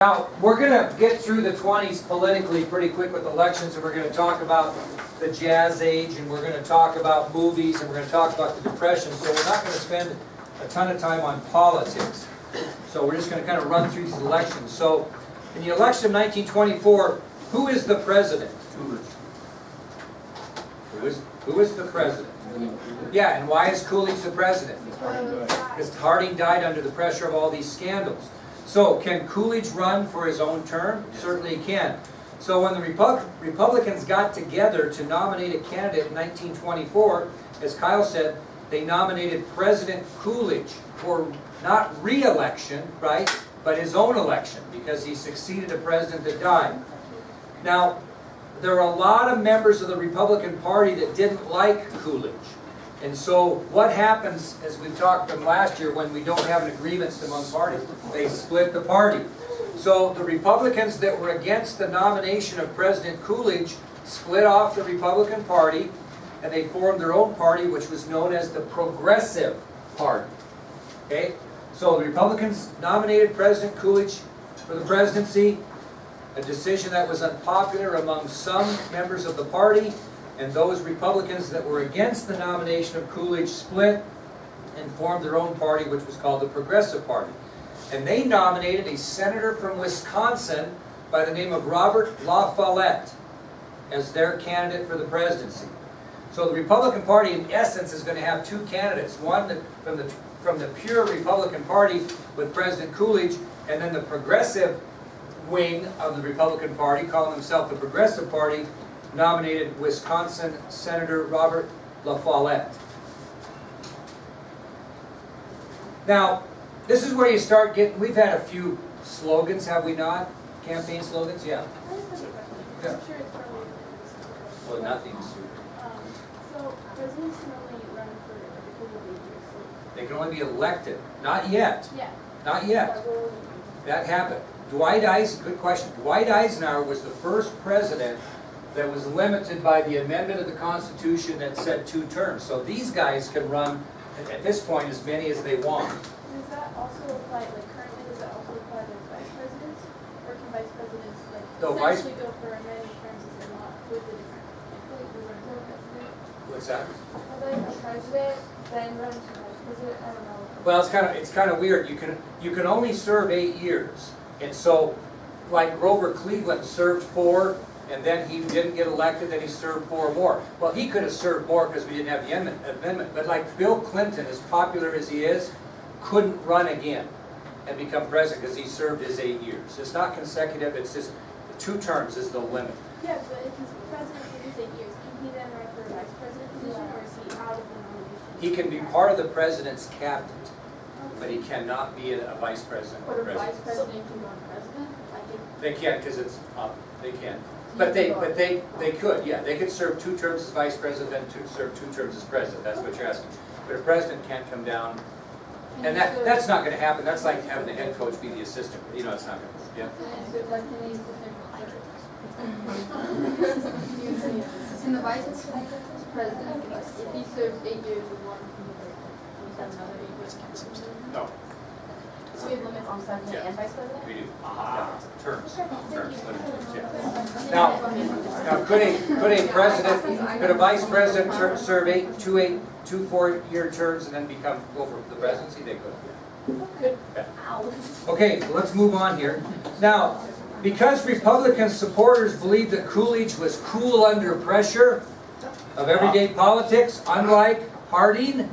Now, we're going to get through the 20s politically pretty quick with elections, and we're going to talk about the Jazz Age, and we're going to talk about movies, and we're going to talk about the Depression, so we're not going to spend a ton of time on politics. So we're just going to kind of run through these elections. So, in the election of 1924, who is the president? Who is the president? Yeah, and why is Coolidge the president? Because Harding died under the pressure of all these scandals. So, can Coolidge run for his own term? Certainly he can. So when the Republicans got together to nominate a candidate in 1924, as Kyle said, they nominated President Coolidge for not re-election, right, but his own election, because he succeeded a president that died. Now, there are a lot of members of the Republican Party that didn't like Coolidge. And so what happens, as we talked from last year, when we don't have an agreement among parties? They split the party. So the Republicans that were against the nomination of President Coolidge split off the Republican Party, and they formed their own party, which was known as the Progressive Party. Okay? So the Republicans nominated President Coolidge for the presidency, a decision that was unpopular among some members of the party, and those Republicans that were against the nomination of Coolidge split and formed their own party, which was called the Progressive Party. And they nominated a senator from Wisconsin by the name of Robert La Follette as their candidate for the presidency. So the Republican Party, in essence, is going to have two candidates. One from the pure Republican Party with President Coolidge, and then the progressive wing of the Republican Party, calling themselves the Progressive Party, nominated Wisconsin Senator Robert La Follette. Now, this is where you start getting, we've had a few slogans, have we not? Campaign slogans? Yeah. Yeah. Well, nothing. So, presidents can only run for a couple of years. They can only be elected. Not yet. Yeah. Not yet. That happened. Good question. Dwight Eisenhower was the first president that was limited by the amendment of the Constitution that said 2 terms. So these guys can run, at this point, as many as they want. Does that also apply, like currently, does that also apply to vice presidents? Or can vice presidents, like, No, essentially go for as many terms as they want with the different, president? What's that? Like a president, then run to vice president, I don't know. Well, it's kind of weird. You can only serve 8 years. And so, like Grover Cleveland served 4, and then he didn't get elected, then he served 4 more. Well, he could have served more because we didn't have the amendment. But like Bill Clinton, as popular as he is, couldn't run again and become president because he served his 8 years. It's not consecutive, it's just 2 terms is the limit. Yeah, but if he's president for these 8 years, can he then run for a vice president position, or is he out of the nomination? He can be part of the president's cabinet, but he cannot be a vice president or But a president. vice president can run president? I think. They can't because it's they can't. But they could, yeah. They could serve 2 terms as vice president, then serve 2 terms as president. That's what you're asking. But a president can't come down, and that's not going to happen. That's like having the head coach be the assistant. You know, it's not going to. Yeah. And the vice president, if he serves 8 years with one, he's got another 8 years. No. So we have limits on president and vice president? We do. Terms, limited terms, yeah. Now, could a president, could a vice president serve 2 4-year terms and then go for the presidency? They could. Good. Yeah. Okay, let's move on here. Now, because Republican supporters believed that Coolidge was cool under pressure of everyday politics, unlike Harding,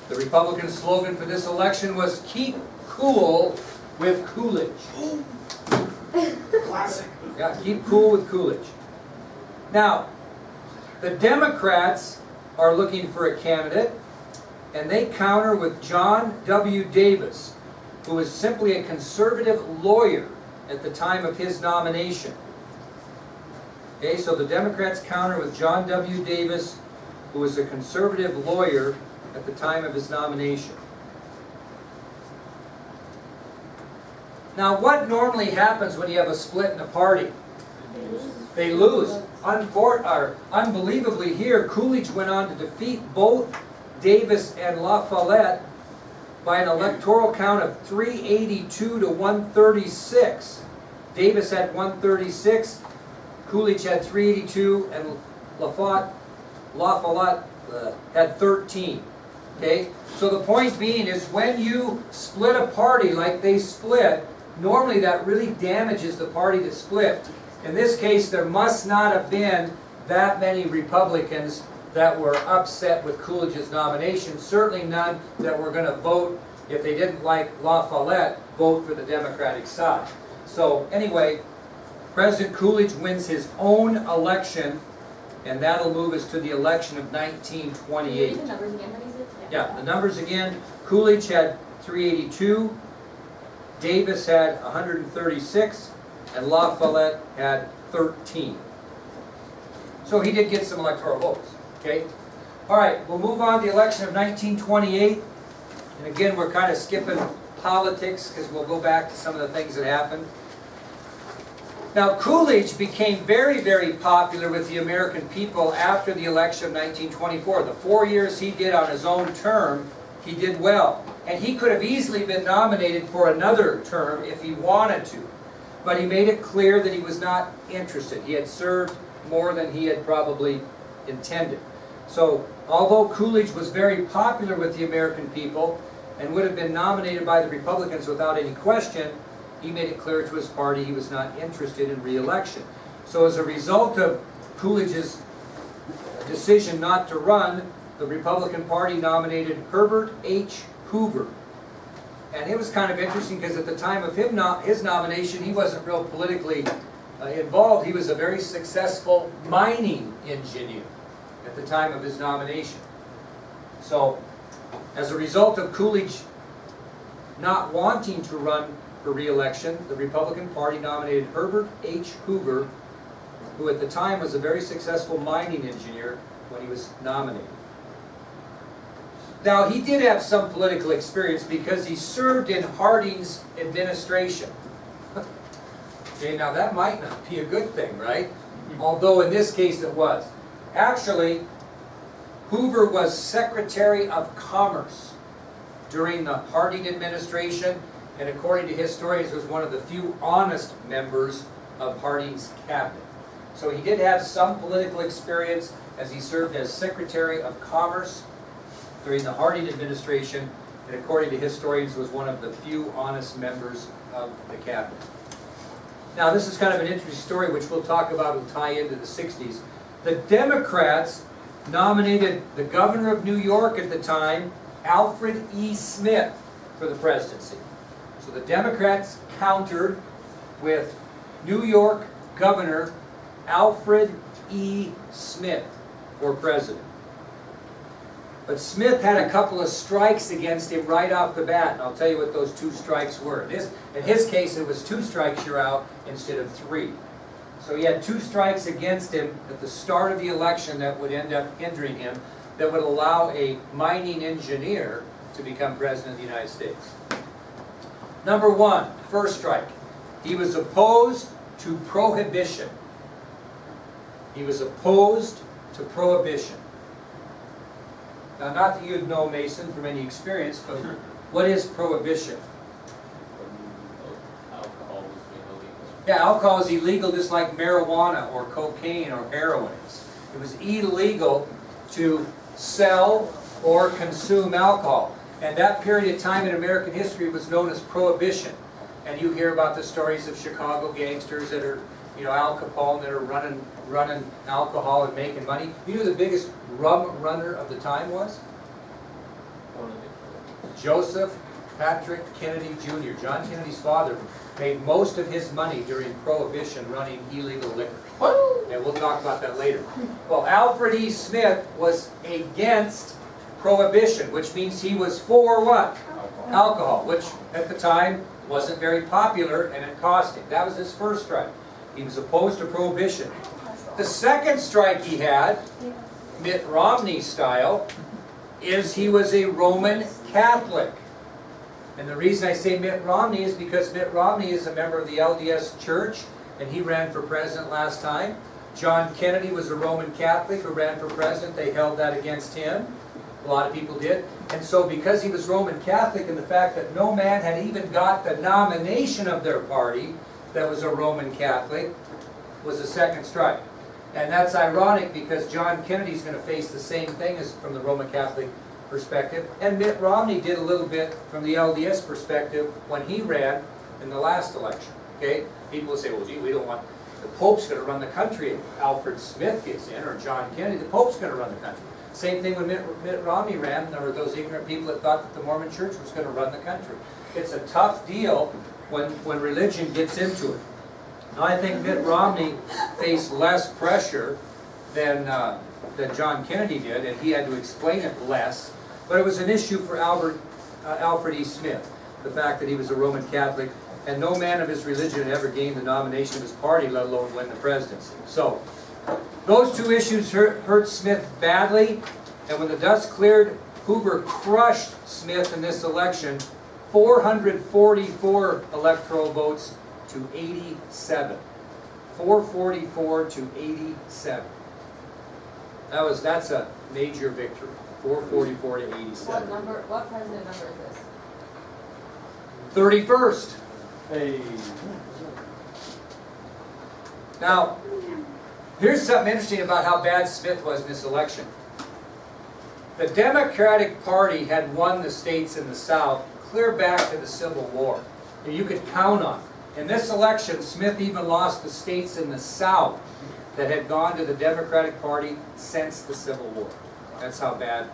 the Republican slogan for this election was "Keep cool with Coolidge." Classic. Yeah, keep cool with Coolidge. Now, the Democrats are looking for a candidate, and they counter with John W. Davis, who was simply a conservative lawyer at the time of his nomination. Okay, so the Democrats counter with John W. Davis, who was a conservative lawyer at the time of his nomination. Now, what normally happens when you have a split in a party? They lose. Unbelievably here, Coolidge went on to defeat both Davis and La Follette by an electoral count of 382 to 136. Davis had 136, Coolidge had 382, and LaFollette had 13. Okay? So the point being is when you split a party like they split, normally that really damages the party that split. In this case, there must not have been that many Republicans that were upset with Coolidge's nomination. Certainly none that were going to vote, if they didn't like LaFollette, vote for the Democratic side. So anyway, President Coolidge wins his own election, and that'll move us to the election of 1928. The numbers again, what is it? Yeah, the numbers again. Coolidge had 382, Davis had 136, and LaFollette had 13. So he did get some electoral votes. Okay? All right, we'll move on to the election of 1928. And again, we're kind of skipping politics because we'll go back to some of the things that happened. Now, Coolidge became very, very popular with the American people after the election of 1924. The 4 years he did on his own term, he did well. And he could have easily been nominated for another term if he wanted to. But he made it clear that he was not interested. He had served more than he had probably intended. So, although Coolidge was very popular with the American people and would have been nominated by the Republicans without any question, he made it clear to his party he was not interested in re-election. So as a result of Coolidge's decision not to run, the Republican Party nominated Herbert H. Hoover. And it was kind of interesting because at the time of his nomination, he wasn't real politically involved. He was a very successful mining engineer at the time of his nomination. So, as a result of Coolidge not wanting to run for re-election, the Republican Party nominated Herbert H. Hoover, who at the time was a very successful mining engineer when he was nominated. Now, he did have some political experience because he served in Harding's administration. Okay, now that might not be a good thing, right? Although in this case it was. Actually, Hoover was Secretary of Commerce during the Harding administration, and according to historians, was one of the few honest members of Harding's cabinet. So he did have some political experience as he served as Secretary of Commerce during the Harding administration, and according to historians, was one of the few honest members of the cabinet. Now, this is kind of an interesting story, which we'll talk about, will tie into the 60s. The Democrats nominated the governor of New York at the time, Alfred E. Smith, for the presidency. So the Democrats countered with New York Governor Alfred E. Smith for president. But Smith had a couple of strikes against him right off the bat, and I'll tell you what those two strikes were. In his case, it was 2 strikes you're out instead of 3. So he had 2 strikes against him at the start of the election that would end up hindering him, that would allow a mining engineer to become president of the United States. Number 1, first strike. He was opposed to prohibition. He was opposed to prohibition. Now, not that you'd know, Mason, from any experience, but what is prohibition? Alcohol was illegal. Yeah, alcohol is illegal just like marijuana or cocaine or heroin is. It was illegal to sell or consume alcohol. And that period of time in American history was known as Prohibition. And you hear about the stories of Chicago gangsters that are, Al Capone, that are running alcohol and making money. You know who the biggest rum runner of the time was? Joseph Patrick Kennedy Jr., John Kennedy's father, made most of his money during Prohibition running illegal liquor. And we'll talk about that later. Well, Alfred E. Smith was against Prohibition, which means he was for what? Alcohol, which at the time wasn't very popular, and it cost him. That was his first strike. He was opposed to Prohibition. The second strike he had, Mitt Romney style, is he was a Roman Catholic. And the reason I say Mitt Romney is because Mitt Romney is a member of the LDS Church, and he ran for president last time. John Kennedy was a Roman Catholic who ran for president. They held that against him. A lot of people did. And so because he was Roman Catholic, and the fact that no man had even got the nomination of their party that was a Roman Catholic, was a second strike. And that's ironic because John Kennedy's going to face the same thing as from the Roman Catholic perspective. And Mitt Romney did a little bit from the LDS perspective when he ran in the last election. Okay? People will say, well, gee, we don't want, the Pope's going to run the country. If Alfred Smith gets in, or John Kennedy, the Pope's going to run the country. Same thing when Mitt Romney ran. There were those ignorant people that thought that the Mormon Church was going to run the country. It's a tough deal when religion gets into it. Now, I think Mitt Romney faced less pressure than John Kennedy did, and he had to explain it less. But it was an issue for Alfred E. Smith, the fact that he was a Roman Catholic, and no man of his religion had ever gained the nomination of his party, let alone win the presidency. So, those two issues hurt Smith badly, and when the dust cleared, Hoover crushed Smith in this election, 444 electoral votes to 87. 444 to 87. That's a major victory. 444 to 87. What president number is this? 31st. Hey. Now, here's something interesting about how bad Smith was in this election. The Democratic Party had won the states in the South clear back to the Civil War. You could count on it. In this election, Smith even lost the states in the South that had gone to the Democratic Party since the Civil War. That's how bad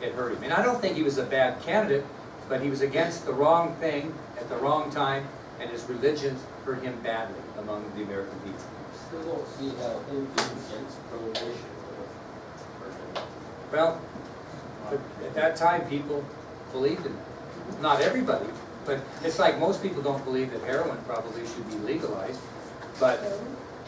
it hurt him. And I don't think he was a bad candidate, but he was against the wrong thing at the wrong time, and his religion hurt him badly among the American people. Still don't see how anything against prohibition. Well, at that time, people believed in it. Not everybody, but it's like most people don't believe that heroin probably should be legalized. But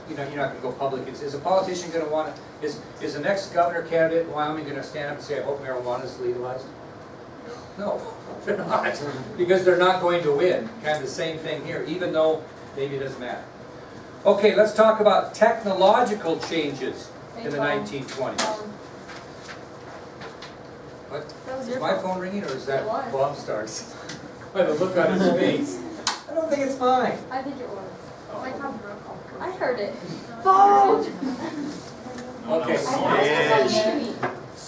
you know, you're not going to go public. Is a politician going to want to? Is the next governor candidate in Wyoming going to stand up and say, "I hope marijuana is legalized"? No, they're not, because they're not going to win. Kind of the same thing here, even though maybe it doesn't matter. Okay, let's talk about technological changes in the 1920s. What? Is my phone ringing, or is that Bob Starks? By the look on his face. I don't think it's mine. I think it was. My phone broke off. I heard it. Phone! Okay.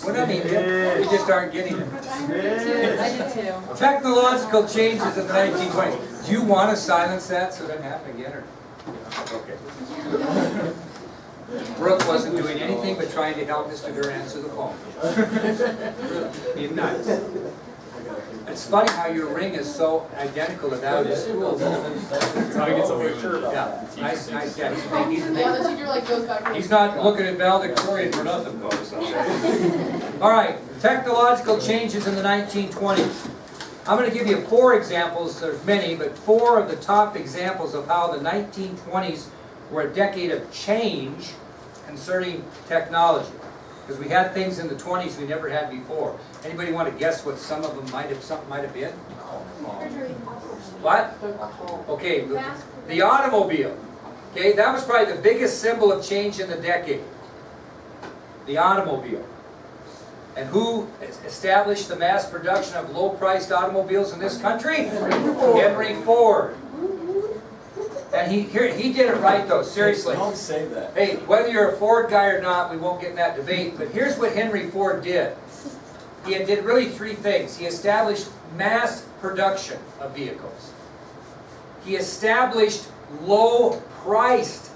What do I mean? We just aren't getting it. I heard it too. I did too. Technological changes in the 1920s. Do you want to silence that so it doesn't happen again? Or? Okay. Brooke wasn't doing anything but trying to help Mr. Durr answer the phone. Really, being nice. It's funny how your ring is so identical to that of the school. Yeah, nice guy. Yeah, the teacher like goes back. He's not looking at valedictorian for nothing, folks. All right, technological changes in the 1920s. I'm going to give you 4 examples. There's many, but 4 of the top examples of how the 1920s were a decade of change concerning technology. Because we had things in the 20s we never had before. Anybody want to guess what some of them might have been? What? Okay, the automobile. Okay, that was probably the biggest symbol of change in the decade. The automobile. And who established the mass production of low-priced automobiles in this country? Henry Ford. And he did it right, though, seriously. Don't say that. Hey, whether you're a Ford guy or not, we won't get in that debate, but here's what Henry Ford did. He did really 3 things. He established mass production of vehicles. He established low-priced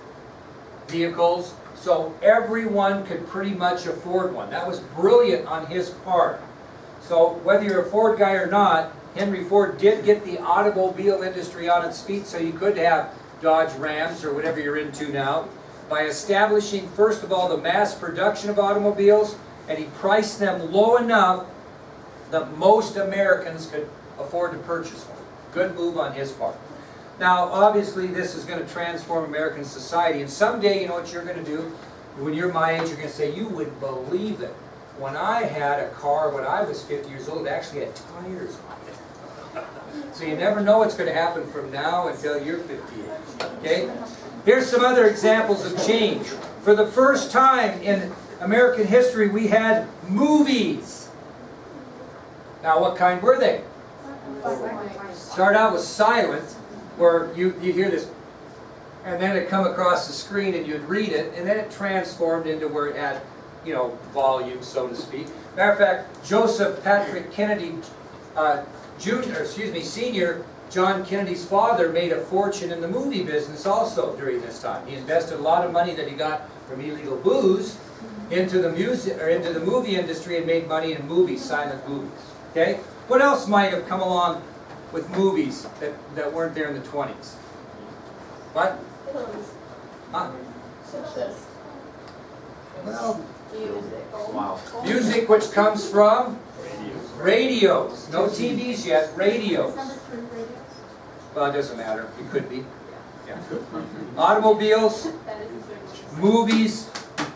vehicles so everyone could pretty much afford one. That was brilliant on his part. So whether you're a Ford guy or not, Henry Ford did get the automobile industry on its feet so you could have Dodge Rams or whatever you're into now by establishing, first of all, the mass production of automobiles, and he priced them low enough that most Americans could afford to purchase one. Good move on his part. Now, obviously, this is going to transform American society, and someday, you know what you're going to do? When you're my age, you're going to say, you wouldn't believe it. When I had a car when I was 50 years old, it actually had tires on it. So you never know what's going to happen from now until you're 58. Okay? Here's some other examples of change. For the first time in American history, we had movies. Now, what kind were they? Start out with silent, where you hear this, and then it come across the screen and you'd read it, and then it transformed into where it had, volume, so to speak. Matter of fact, Joseph Patrick Kennedy, Senior, John Kennedy's father, made a fortune in the movie business also during this time. He invested a lot of money that he got from illegal booze into the movie industry and made money in movies, silent movies. Okay? What else might have come along with movies that weren't there in the 20s? What? Huh? Well, Wow. music which comes from radios. No TVs yet, radios. Well, it doesn't matter. It could be. Yeah. Automobiles, movies,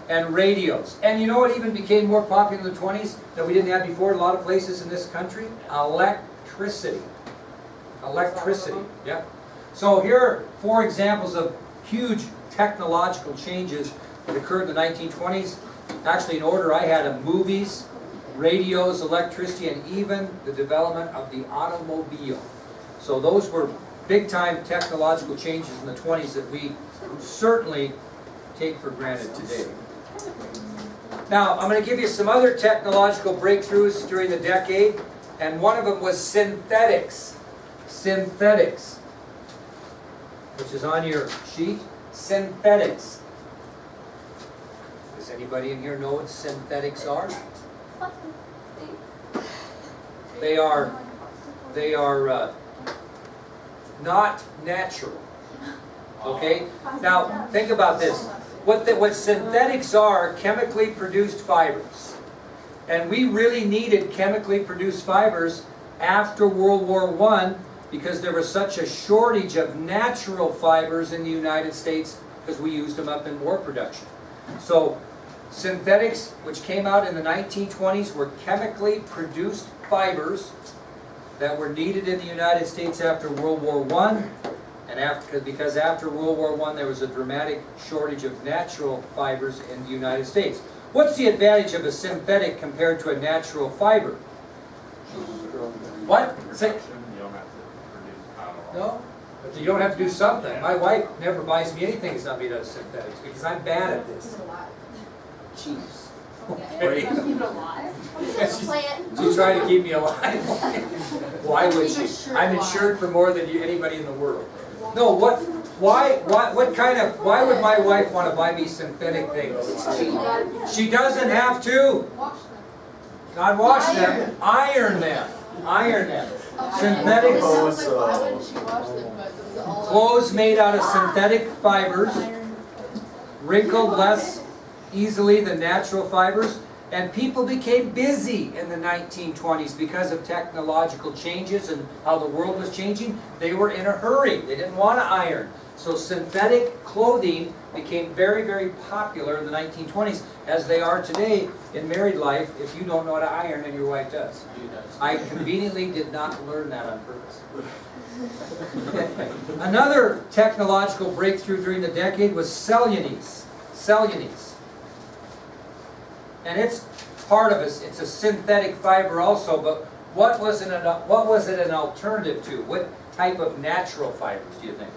and radios. And you know what even became more popular in the 20s that we didn't have before in a lot of places in this country? Electricity. Electricity. Yeah. So here are 4 examples of huge technological changes that occurred in the 1920s. Actually, in order I had them: movies, radios, electricity, and even the development of the automobile. So those were big-time technological changes in the 20s that we certainly take for granted today. Now, I'm going to give you some other technological breakthroughs during the decade, and one of them was synthetics. Synthetics, which is on your sheet. Synthetics. Does anybody in here know what synthetics are? They are not natural. Okay? Now, think about this. What synthetics are chemically produced fibers. And we really needed chemically produced fibers after World War I because there was such a shortage of natural fibers in the United States because we used them up in war production. So, synthetics, which came out in the 1920s, were chemically produced fibers that were needed in the United States after World War I, and because after World War I there was a dramatic shortage of natural fibers in the United States. What's the advantage of a synthetic compared to a natural fiber? What? Say, no? But you don't have to do something. My wife never buys me anything that's not made out of synthetics because I'm bad at this. Jeez. Okay. She's trying to keep me alive. Why would she? I'm insured for more than anybody in the world. No, why would my wife want to buy me synthetic things? She doesn't have to. God wash them. Iron them. Iron them. Synthetic clothes made out of synthetic fibers wrinkled less easily than natural fibers, and people became busy in the 1920s because of technological changes and how the world was changing. They were in a hurry. They didn't want to iron. So synthetic clothing became very, very popular in the 1920s, as they are today in married life if you don't know how to iron and your wife does. I conveniently did not learn that on purpose. Another technological breakthrough during the decade was cellulose. Cellulose. And it's part of us. It's a synthetic fiber also, but what was it an alternative to? What type of natural fibers do you think?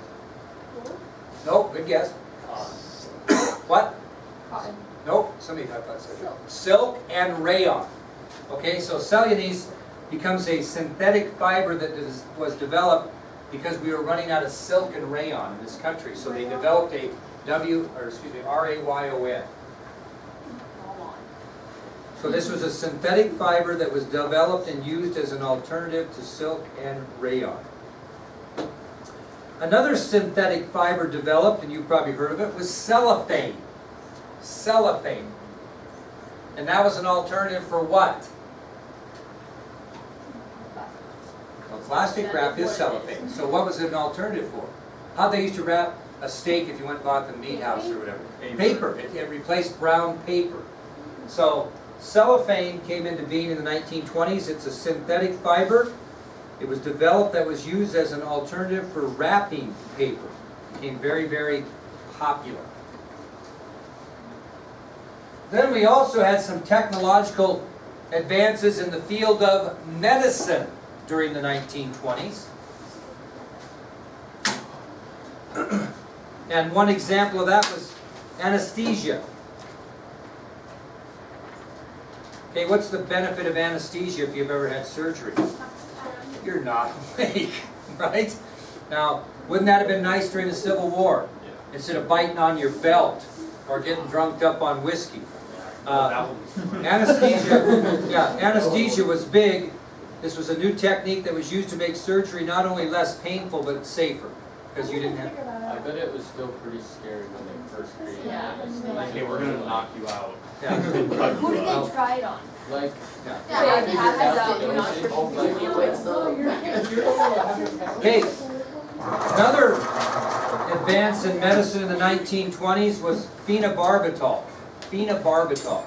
Nope, good guess. What? Cotton. Nope, somebody thought so. Silk and rayon. Okay, so cellulose becomes a synthetic fiber that was developed because we were running out of silk and rayon in this country. So they developed a rayon. So this was a synthetic fiber that was developed and used as an alternative to silk and rayon. Another synthetic fiber developed, and you've probably heard of it, was cellophane. Cellophane. And that was an alternative for what? Well, plastic wrap is cellophane. So what was it an alternative for? How they used to wrap a steak if you went and bought the meat house or whatever? Paper. It replaced brown paper. So cellophane came into being in the 1920s. It's a synthetic fiber. It was developed that was used as an alternative for wrapping paper. It became very, very popular. Then we also had some technological advances in the field of medicine during the 1920s. And one example of that was anesthesia. Okay, what's the benefit of anesthesia if you've ever had surgery? You're not awake, right? Now, wouldn't that have been nice during the Civil War? Instead of biting on your belt or getting drunked up on whiskey. Anesthesia, yeah, anesthesia was big. This was a new technique that was used to make surgery not only less painful, but safer. Because you didn't have... I bet it was still pretty scary when they first created Yeah. it. Like, hey, we're gonna knock you out. Yeah. Who did they try it on? Like, Yeah. Yeah, I have that, it you're not sure was- Okay, another advance in medicine in the 1920s was phenobarbital. Phenobarbital.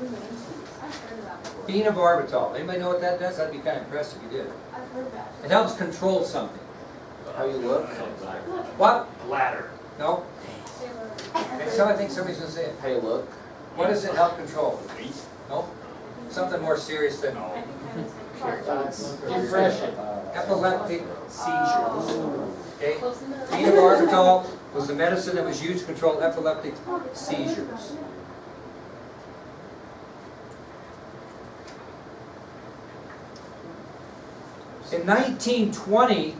I've heard of that before. Phenobarbital. Anybody know what that does? I'd be kind of impressed if you did. I've heard that. It helps control something. how you look? What? Bladder. No? Okay, so I think somebody's going to say it. How you look? What does it help control? No? Something more serious than Depression. epileptic seizures. Okay? Phenobarbital was the medicine that was used to control epileptic seizures. In 1920,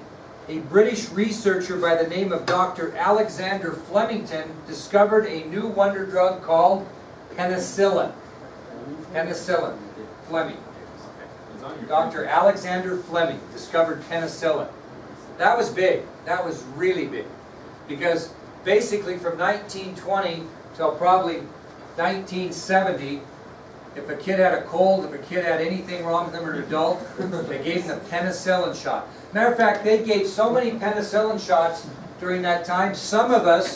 a British researcher by the name of Dr. Alexander Flemington discovered a new wonder drug called penicillin. Penicillin. Fleming. Dr. Alexander Fleming discovered penicillin. That was big. That was really big. Because basically from 1920 till probably 1970, if a kid had a cold, if a kid had anything wrong with them or an adult, they gave them the penicillin shot. Matter of fact, they gave so many penicillin shots during that time, some of us